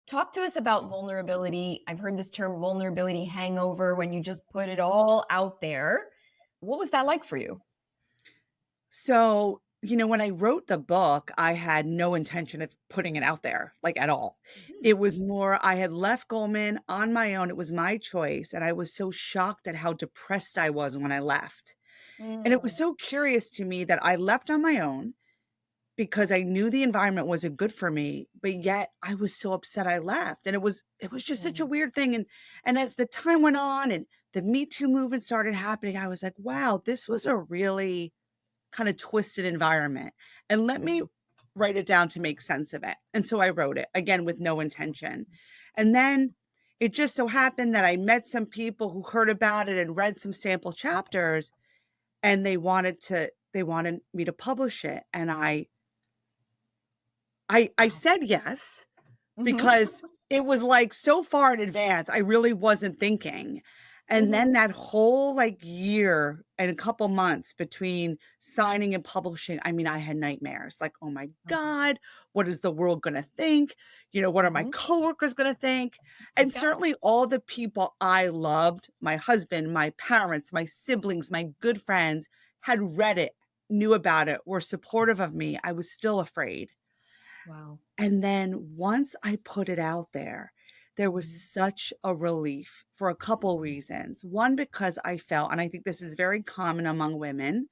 Talk to us about vulnerability. I've heard this term vulnerability hangover when you just put it all out there. What was that like for you? So, when I wrote the book, I had no intention of putting it out there, like, at all. Mhm. It was more I had left Goldman on my own, it was my choice, and I was so shocked at how depressed I was when I left. And it was Mm, so curious to me that I left on my own because I knew the environment wasn't good for me, but yet I was so upset I left, and it was just such a mm, weird thing, and as the time went on and the Me Too movement started happening, I was like, "Wow, this was a really kind of twisted environment, and let me mhm. write it down to make sense of it." And so I wrote it again with no intention. And then it just so happened that I met some people who heard about it and read some sample chapters, and they wanted me to publish it. And I Wow. said yes Mhm, because it was, like, so far in advance, I really wasn't thinking. And then mhm. that whole, like, year and a couple months between signing and publishing, I mean, I had nightmares, like, "Oh my Mhm, god, what is the world gonna think? What are my mhm. coworkers gonna think?" And Yeah. certainly all the people I loved, my husband, my parents, my siblings, my good friends, had read it, knew about it, were supportive of me. I was still afraid. Wow. And then once I put it out there was Mhm, such a relief for a couple reasons. One, because I felt, and I think this is very common among women,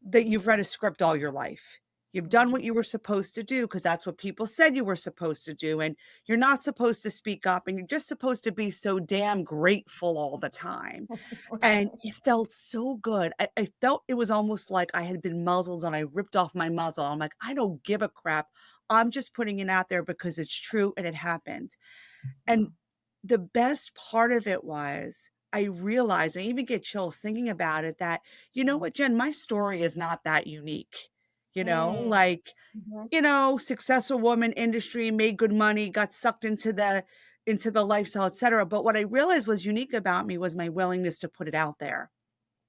that you've read a script all your life. You've done mhm. what you were supposed to do because that's what people said you were supposed to do. And you're not supposed to speak up and you're just supposed to be so damn grateful all the time. And Right. it felt so good. I felt it was almost like I had been muzzled and I ripped off my muzzle. I'm like, I don't give a crap. I'm just putting it out there because it's true and it happened. And Wow. the best part of it was I realized, I even get chills thinking about it, that, you know Mhm. what, Jen, my story is not that unique. Mm, Like, mhm. successful woman, industry, made good money, got sucked into the lifestyle, etc. But what I realized was unique about me was my willingness to put it out there.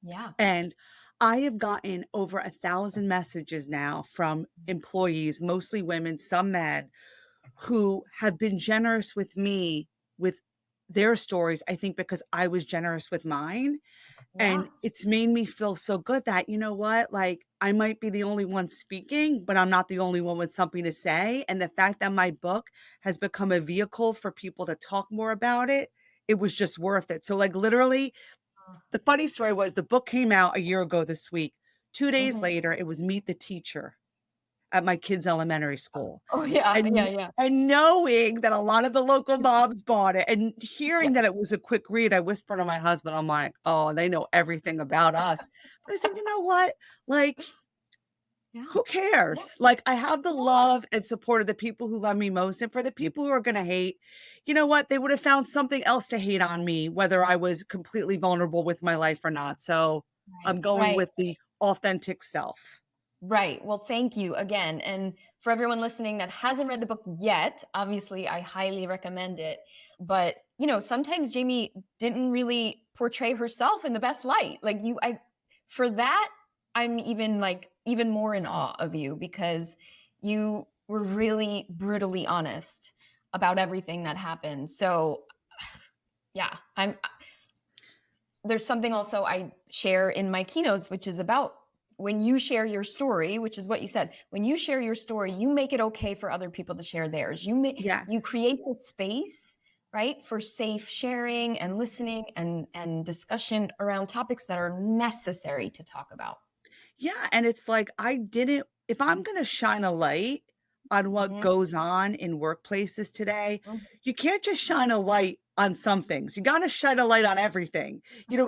Yeah. And I have gotten over 1,000 messages now from employees, mostly women, some men, who have been generous with me with their stories, I think because I was generous with mine. Yeah. And it's made me feel so good that, you know what, like, I might be the only one speaking, but I'm not the only one with something to say. And the fact that my book has become a vehicle for people to talk more about it, it was just worth it. So, like, literally, the funny story was the book came out a year ago this week. 2 days Mhm. later, it was Meet the Teacher at my kids' elementary school. Oh, yeah, yeah, And yeah. and knowing that a lot of the local moms bought it and Yeah. hearing that it was a quick read, I whispered to my husband, I'm like, "Oh, they know everything about us." But I said, "You know what? Like, Yeah. who Yeah. cares? Like, I have the Yeah. love and support of the people who love me most, and for the people who are gonna hate, you know what? They would have found something else to hate on me, whether I was completely vulnerable with my life or not." So, Right, I'm going right, with the authentic self. right. Well, thank you again. And for everyone listening that hasn't read the book yet, obviously I highly recommend it. But, sometimes Jamie didn't really portray herself in the best light. Like for that, I'm even more in awe of you because you were really brutally honest about everything that happened. So, yeah, there's something also I share in my keynotes, which is about when you share your story, which is what you said. When you share your story, you make it okay for other people to share theirs. You Yes. create the space, right, for safe sharing and listening and discussion around topics that are necessary to talk about. Yeah, and it's like I didn't if I'm gonna shine a light on what Mhm, goes on in workplaces today, mhm. you can't just shine a light on some things. You gotta shine a light on everything.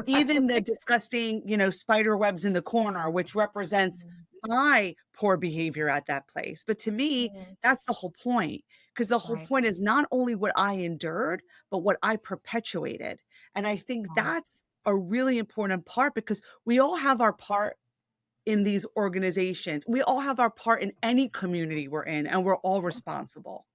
Even the Right. disgusting, spider webs in the corner, which represents Mhm, my poor behavior at that place. But to me, mhm. that's the whole point. Because the whole Right. point is not only what I endured, but what I perpetuated. And I think Wow. that's a really important part because we all have our part in these organizations. We all have our part in any community we're in, and we're all responsible.